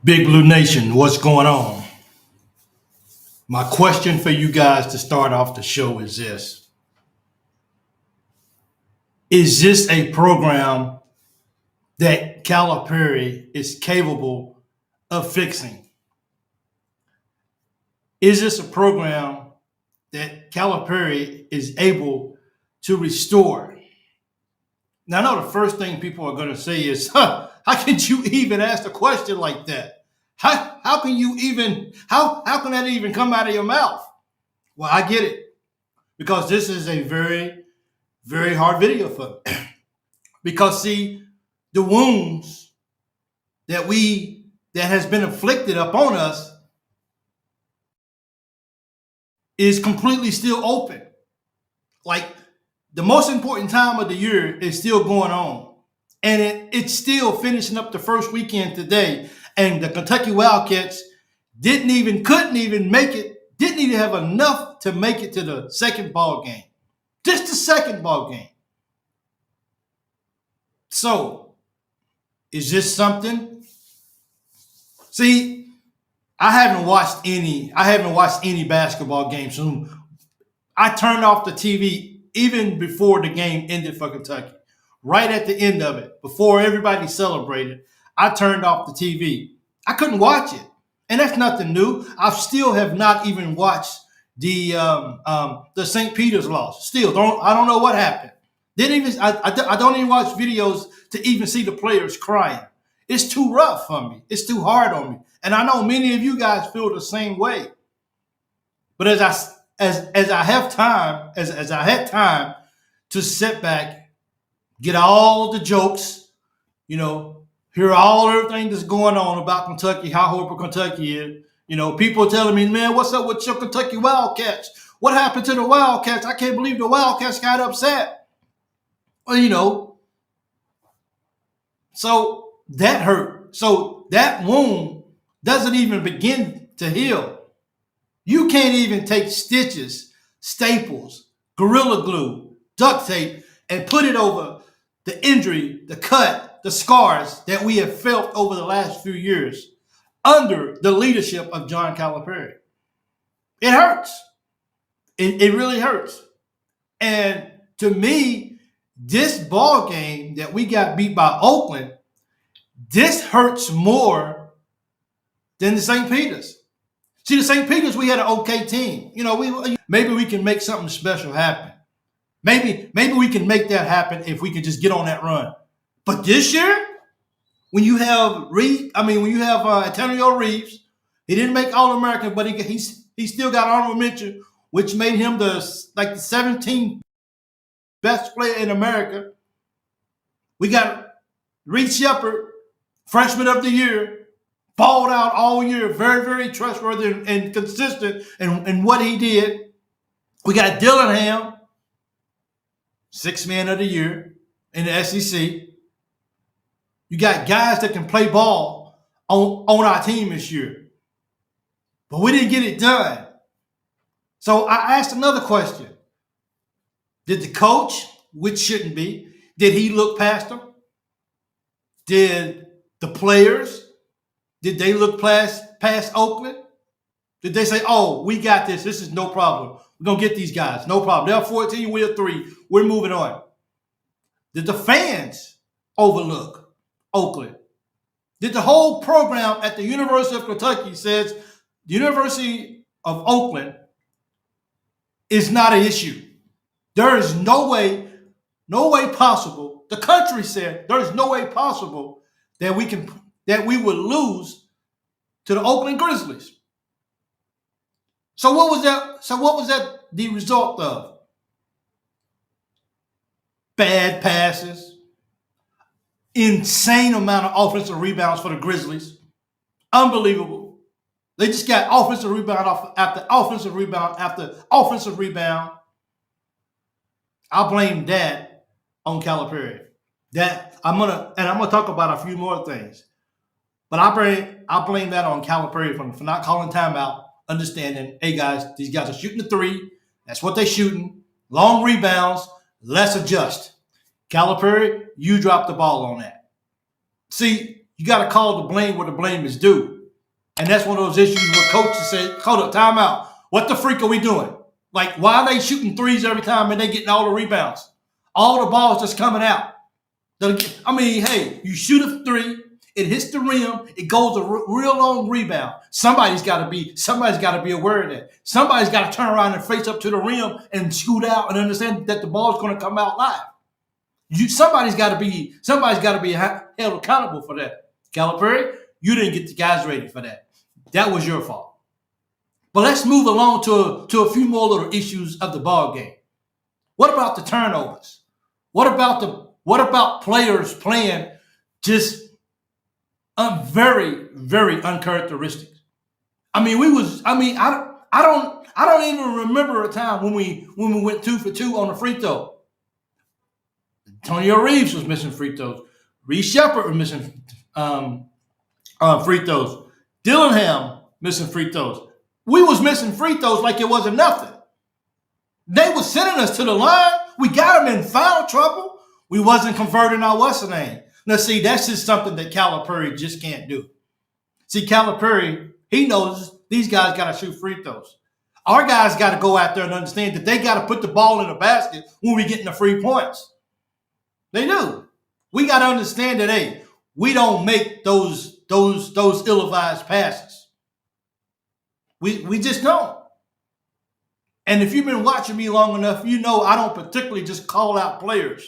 Big Blue Nation, what's going on? My question for you guys to start off the show is this. Is this a program that Calipari is capable of fixing? Is this a program that Calipari is able to restore? Now, I know the first thing people are going to say is, how could you even ask a question like that? How can you even, how can that even come out of your mouth? Well, I get it, because this is a very, very hard video for me. Because see, the wounds that has been inflicted upon us is completely still open. Like, the most important time of the year is still going on. And it's still finishing up the first weekend today. And the Kentucky Wildcats couldn't even make it, didn't even have enough to make it to the second ball game. Just the second ball game. So, is this something? See, I haven't watched any basketball games. So I turned off the TV even before the game ended for Kentucky. Right at the end of it, before everybody celebrated, I turned off the TV. I couldn't watch it. And that's nothing new. I still have not even watched the St. Peter's loss. I don't know what happened. I don't even watch videos to even see the players crying. It's too rough for me. It's too hard on me. And I know many of you guys feel the same way. But as I had time to sit back, get all the jokes, hear everything that's going on about Kentucky, how horrible Kentucky is. People telling me, man, what's up with your Kentucky Wildcats? What happened to the Wildcats? I can't believe the Wildcats got upset. Well, so that hurt. So that wound doesn't even begin to heal. You can't even take stitches, staples, Gorilla Glue, duct tape, and put it over the injury, the cut, the scars that we have felt over the last few years under the leadership of John Calipari. It hurts. It really hurts. And to me, this ball game that we got beat by Oakland, this hurts more than the St. Peter's. See, the St. Peter's, we had an okay team. Maybe we can make something special happen. Maybe we can make that happen if we can just get on that run. But this year, when you have Antonio Reeves, he didn't make All-American, but he still got honorable mention, which made him the 17th best player in America. We got Reed Shepard, freshman of the year, balled out all year, very, very trustworthy and consistent in what he did. We got Dillingham, sixth man of the year in the SEC. You got guys that can play ball on our team this year. But we didn't get it done. So I asked another question. Did the coach, which shouldn't be, did he look past them? Did the players, did they look past Oakland? Did they say, oh, we got this. This is no problem. We're going to get these guys. No problem. They're 14, we're 3. We're moving on. Did the fans overlook Oakland? Did the whole program at the University of Kentucky says the University of Oakland is not an issue? There is no way possible. The country said there is no way possible that we would lose to the Oakland Grizzlies. So what was that the result of? Bad passes, insane amount of offensive rebounds for the Grizzlies. Unbelievable. They just got offensive rebound after offensive rebound after offensive rebound. I blame that on Calipari. I'm gonna talk about a few more things. But I blame that on Calipari for not calling timeout, understanding, hey guys, these guys are shooting the three. That's what they're shooting. Long rebounds, let's adjust. Calipari, you dropped the ball on that. See, you got to call the blame where the blame is due. And that's one of those issues where coaches say, hold up, time out. What the freak are we doing? Like, why are they shooting threes every time and they getting all the rebounds? All the balls just coming out. I mean, hey, you shoot a three, it hits the rim, it goes a real long rebound. Somebody's got to be aware of that. Somebody's got to turn around and face up to the rim and scoot out and understand that the ball's going to come out live. Somebody's got to be held accountable for that. Calipari, you didn't get the guys ready for that. That was your fault. But let's move along to a few more little issues of the ball game. What about the turnovers? What about players playing just very, very uncharacteristic? I don't even remember a time when we went 2 for 2 on the free throw. Antonio Reeves was missing free throws. Reese Shepard was missing free throws. Dillingham missing free throws. We was missing free throws like it wasn't nothing. They was sending us to the line. We got them in foul trouble. We wasn't converting our what's the name. Now, see, that's just something that Calipari just can't do. See, Calipari, he knows these guys got to shoot free throws. Our guys got to go out there and understand that they got to put the ball in the basket when we getting the free points. They do. We got to understand that, hey, we don't make those ill-advised passes. We just don't. And if you've been watching me long enough, you know I don't particularly just call out players.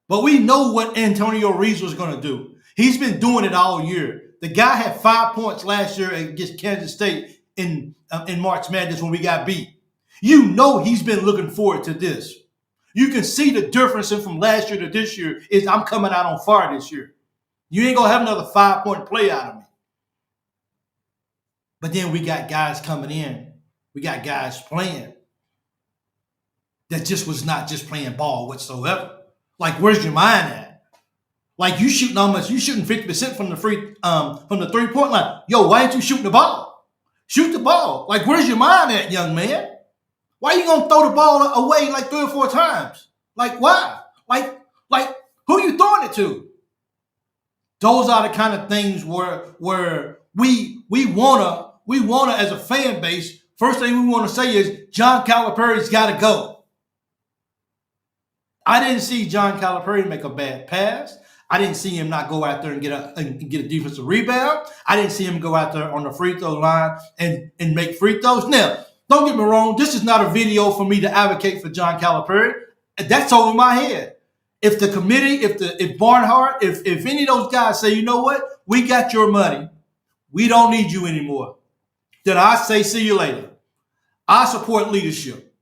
But we know what Antonio Reeves was going to do. He's been doing it all year. The guy had 5 points last year against Kansas State in March Madness when we got beat. You know he's been looking forward to this. You can see the difference from last year to this year is I'm coming out on fire this year. You ain't going to have another 5-point play out of me. But then we got guys coming in. We got guys playing that just was not just playing ball whatsoever. Like, where's your mind at? Like, you shooting 50% from the 3-point line. Yo, why ain't you shooting the ball? Shoot the ball. Like, where's your mind at, young man? Why you gonna throw the ball away like 3 or 4 times? Like, why? Like who you throwing it to? Those are the kind of things where we wanna as a fan base. First thing we want to say is John Calipari's got to go. I didn't see John Calipari make a bad pass. I didn't see him not go out there and get a defensive rebound. I didn't see him go out there on the free throw line and make free throws. Now, don't get me wrong. This is not a video for me to advocate for John Calipari. That's over my head. If the committee, if Barnhart, if any of those guys say, you know what, we got your money, we don't need you anymore, then I say, see you later. I support leadership.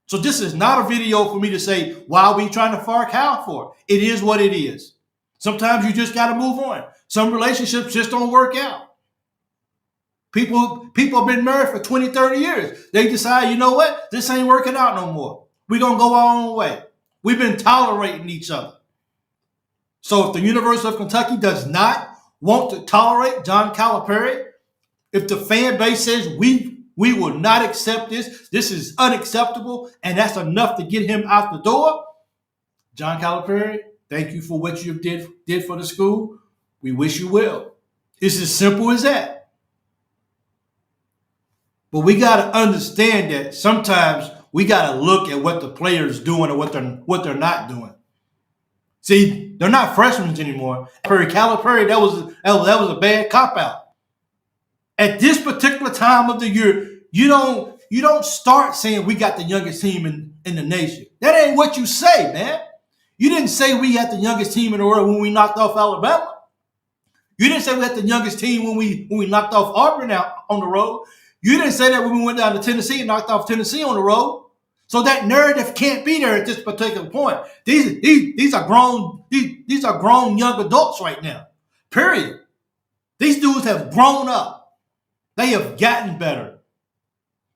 So this is not a video for me to say, why are we trying to fire Cal for? It is what it is. Sometimes you just got to move on. Some relationships just don't work out. People have been married for 20, 30 years. They decide, you know what? This ain't working out no more. We're going to go our own way. We've been tolerating each other. So if the University of Kentucky does not want to tolerate John Calipari, if the fan base says we will not accept this is unacceptable, and that's enough to get him out the door, John Calipari, thank you for what you did for the school. We wish you well. It's as simple as that. But we got to understand that sometimes we got to look at what the players doing and what they're not doing. See, they're not freshmen anymore. Calipari, that was a bad cop-out. At this particular time of the year, you don't start saying we got the youngest team in the nation. That ain't what you say, man. You didn't say we had the youngest team in the world when we knocked off Alabama. You didn't say we had the youngest team when we knocked off Auburn out on the road. You didn't say that when we went down to Tennessee and knocked off Tennessee on the road. So that narrative can't be there at this particular point. These are grown young adults right now. Period. These dudes have grown up. They have gotten better.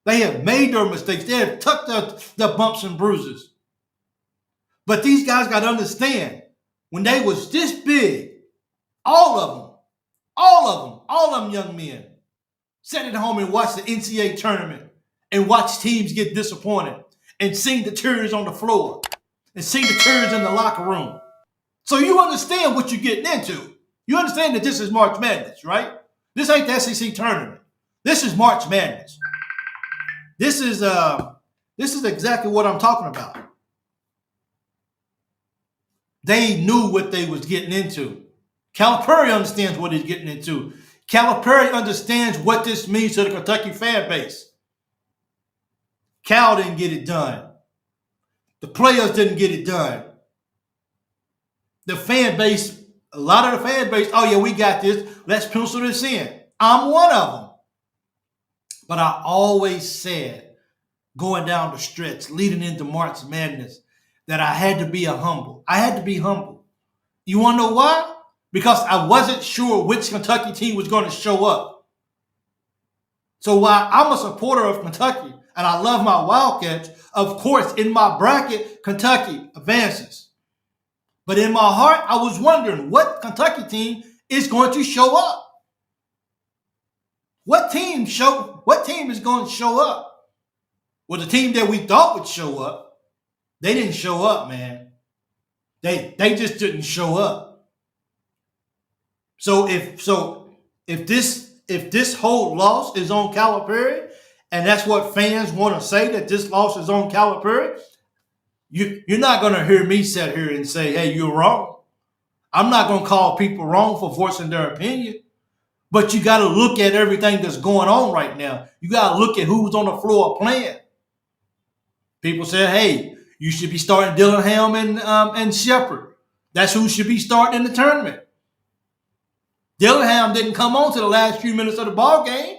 They have made their mistakes. They have tucked their bumps and bruises. But these guys got to understand, when they was this big, all of them young men, sat at home and watched the NCAA tournament and watched teams get disappointed and sing the tears on the floor. and seen the tears in the locker room. So you understand what you're getting into. You understand that this is March Madness, right? This ain't the SEC tournament. This is March Madness. This is exactly what I'm talking about. They knew what they was getting into. Calipari understands what he's getting into. Calipari understands what this means to the Kentucky fan base. Cal didn't get it done. The players didn't get it done. The fan base, a lot of the fan base, oh yeah, we got this. Let's pencil this in. I'm one of them. But I always said, going down the stretch, leading into March Madness, that I had to be humble. I had to be humble. You want to know why? Because I wasn't sure which Kentucky team was going to show up. So while I'm a supporter of Kentucky and I love my Wildcats, of course, in my bracket, Kentucky advances. But in my heart, I was wondering what Kentucky team is going to show up. What team is going to show up? Well, the team that we thought would show up, they didn't show up, man. They just didn't show up. So if this whole loss is on Calipari, and that's what fans want to say, that this loss is on Calipari, you're not going to hear me sit here and say, hey, you're wrong. I'm not going to call people wrong for voicing their opinion. But you got to look at everything that's going on right now. You got to look at who's on the floor playing. People say, hey, you should be starting Dillingham and Shepard. That's who should be starting in the tournament. Dillingham didn't come on to the last few minutes of the ball game.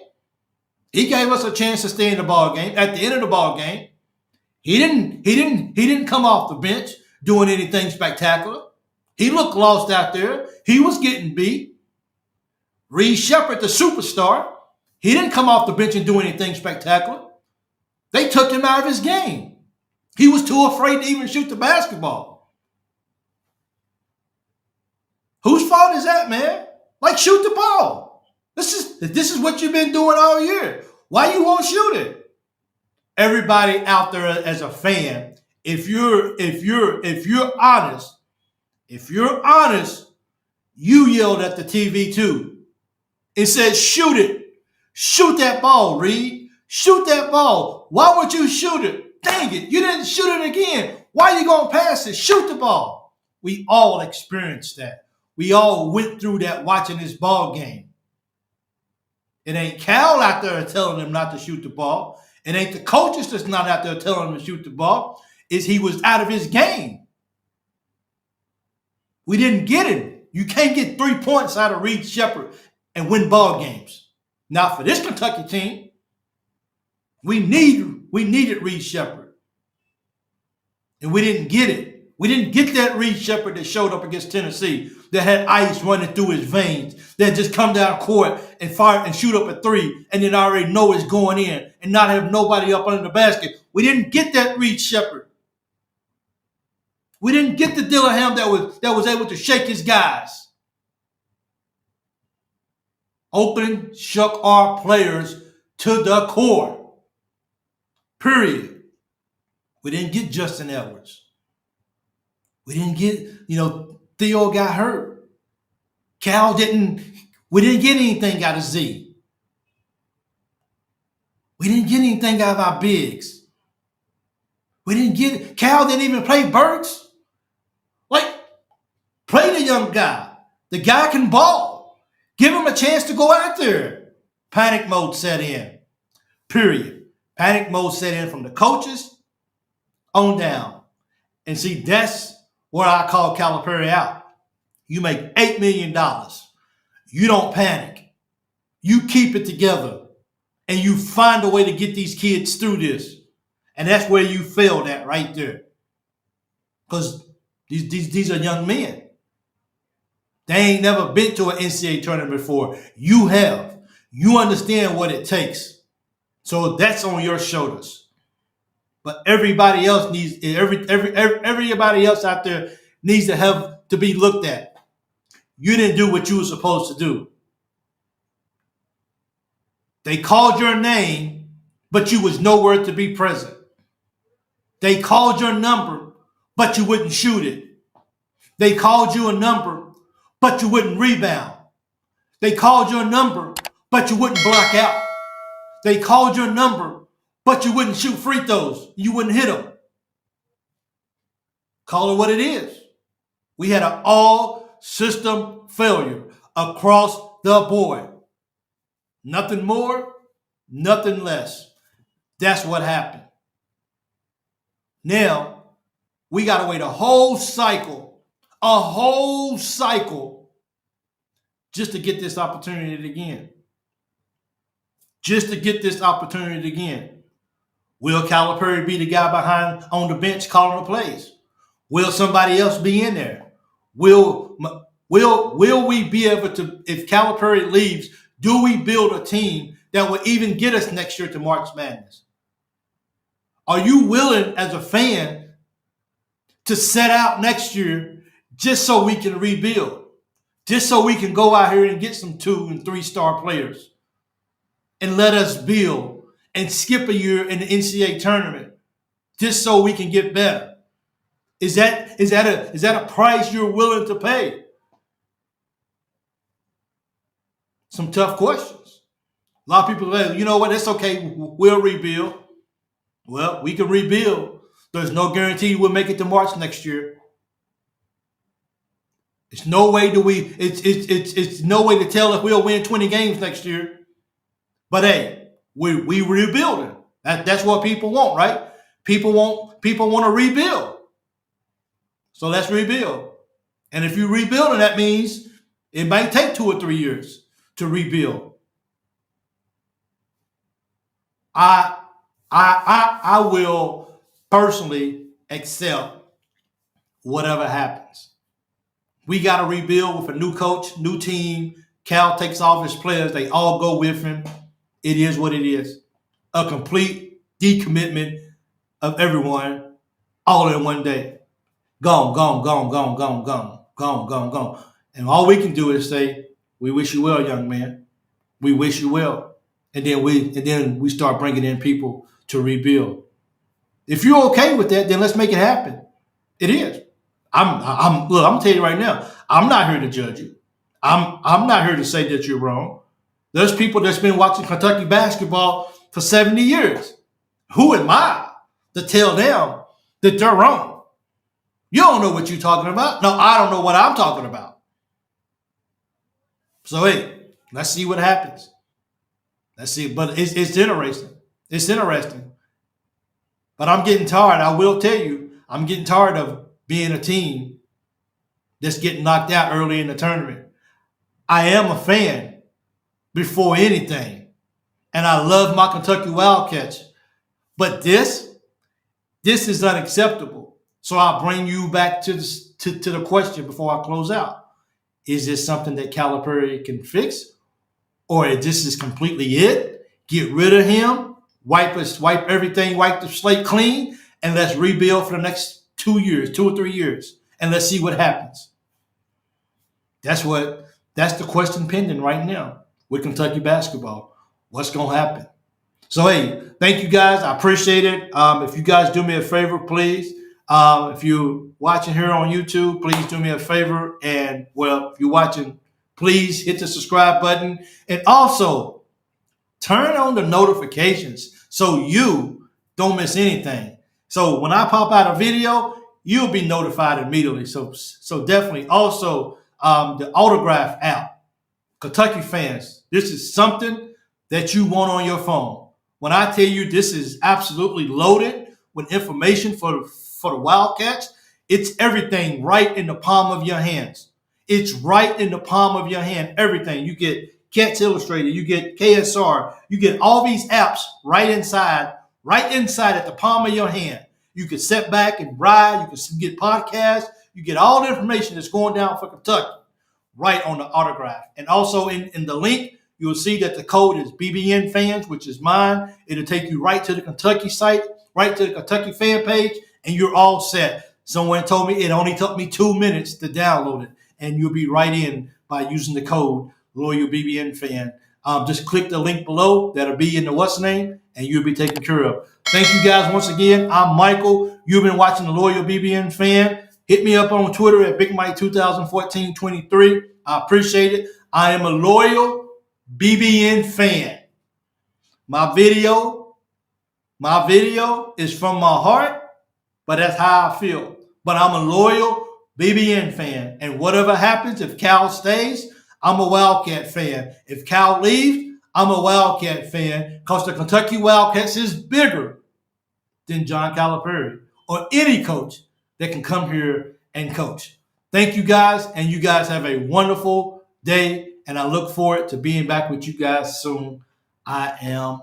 He gave us a chance to stay in the ball game. At the end of the ball game, he didn't come off the bench doing anything spectacular. He looked lost out there. He was getting beat. Reed Shepard, the superstar, he didn't come off the bench and do anything spectacular. They took him out of his game. He was too afraid to even shoot the basketball. Whose fault is that, man? Like, shoot the ball. This is what you've been doing all year. Why you won't shoot it? Everybody out there as a fan, if you're honest, you yelled at the TV too. It said, shoot it. Shoot that ball, Reed. Shoot that ball. Why would you shoot it? Dang it, you didn't shoot it again. Why are you going to pass it? Shoot the ball. We all experienced that. We all went through that watching this ball game. It ain't Cal out there telling him not to shoot the ball. It ain't the coaches that's not out there telling him to shoot the ball. It's he was out of his game. We didn't get it. You can't get 3 points out of Reed Shepard and win ball games. Now for this Kentucky team, we needed Reed Shepard. And we didn't get it. We didn't get that Reed Shepard that showed up against Tennessee, that had ice running through his veins, that just come down court and fire and shoot up a three and then already know it's going in and not have nobody up under the basket. We didn't get that Reed Shepard. We didn't get the Dillingham that was able to shake his guys. Oakland shook our players to the core. Period. We didn't get Justin Edwards. We didn't get, Theo got hurt. Cal didn't, we didn't get anything out of Z. We didn't get anything out of our bigs. Cal didn't even play Burks. Play the young guy. The guy can ball. Give him a chance to go out there. Panic mode set in. Period. Panic mode set in from the coaches on down. And see, that's where I call Calipari out. You make $8 million. You don't panic. You keep it together. And you find a way to get these kids through this. And that's where you failed at right there. Because these are young men. They ain't never been to an NCAA tournament before. You have. You understand what it takes. So that's on your shoulders. But everybody else everybody else out there needs to have to be looked at. You didn't do what you were supposed to do. They called your name, but you was nowhere to be present. They called your number, but you wouldn't shoot it. They called you a number, but you wouldn't rebound. They called you a number, but you wouldn't block out. They called you a number, but you wouldn't shoot free throws. You wouldn't hit them. Call it what it is. We had an all-system failure across the board. Nothing more, nothing less. That's what happened. Now, we got to wait a whole cycle, just to get this opportunity again. Just to get this opportunity again. Will Calipari be the guy behind on the bench calling the plays? Will somebody else be in there? Will we be able to, if Calipari leaves, do we build a team that will even get us next year to March Madness? Are you willing as a fan to set out next year just so we can rebuild? Just so we can go out here and get some 2- and 3-star players and let us build and skip a year in the NCAA tournament just so we can get better? Is that a price you're willing to pay? Some tough questions. A lot of people say, you know what, it's okay, we'll rebuild. Well, we can rebuild. There's no guarantee we'll make it to March next year. It's no way it's no way to tell if we'll win 20 games next year. But hey, we rebuilding. That's what people want, right? People want to rebuild. So let's rebuild. And if you're rebuilding, that means it might take 2 or 3 years to rebuild. I will personally accept whatever happens. We got to rebuild with a new coach, new team. Cal takes off his players. They all go with him. It is what it is. A complete decommitment of everyone all in one day. Gone. And all we can do is say, we wish you well, young man. We wish you well. And then we start bringing in people to rebuild. If you're okay with that, then let's make it happen. It is. I'm gonna tell you right now, I'm not here to judge you. I'm not here to say that you're wrong. There's people that's been watching Kentucky basketball for 70 years. Who am I to tell them that they're wrong? You don't know what you're talking about. No, I don't know what I'm talking about. So hey, let's see what happens. Let's see. But it's interesting. It's interesting. But I'm getting tired. I will tell you, I'm getting tired of being a team that's getting knocked out early in the tournament. I am a fan before anything. And I love my Kentucky Wildcats. But this is unacceptable. So I'll bring you back to the question before I close out. Is this something that Calipari can fix? Or is this completely it? Get rid of him, wipe everything, wipe the slate clean, and let's rebuild for the next 2 or 3 years. And let's see what happens. That's the question pending right now with Kentucky basketball. What's going to happen? So, hey, thank you guys. I appreciate it. If you guys do me a favor, please. If you're watching here on YouTube, please do me a favor. And, well, if you're watching, please hit the subscribe button. And also, turn on the notifications so you don't miss anything. So when I pop out a video, you'll be notified immediately. So definitely. Also, the Autograph app. Kentucky fans, this is something that you want on your phone. When I tell you this is absolutely loaded with information for the Wildcats, it's everything right in the palm of your hands. It's right in the palm of your hand. Everything. You get Cats Illustrated, you get KSR, you get all these apps right inside at the palm of your hand. You can sit back and ride. You can get podcasts. You get all the information that's going down for Kentucky right on the Autograph. And also in the link, you'll see that the code is BBN fans, which is mine. It'll take you right to the Kentucky site, right to the Kentucky fan page, and you're all set. Someone told me it only took me 2 minutes to download it, and you'll be right in by using the code Loyal BBN Fan. Just click the link below. That'll be in the what's name, and you'll be taken care of. Thank you guys once again. I'm Michael. You've been watching The Loyal BBN Fan. Hit me up on Twitter at Big Mike 2014-23. I appreciate it. I am a loyal BBN fan. My video is from my heart, but that's how I feel. But I'm a loyal BBN fan. And whatever happens, if Cal stays, I'm a Wildcat fan. If Cal leaves, I'm a Wildcat fan because the Kentucky Wildcats is bigger than John Calipari or any coach that can come here and coach. Thank you guys, and you guys have a wonderful day, and I look forward to being back with you guys soon. I am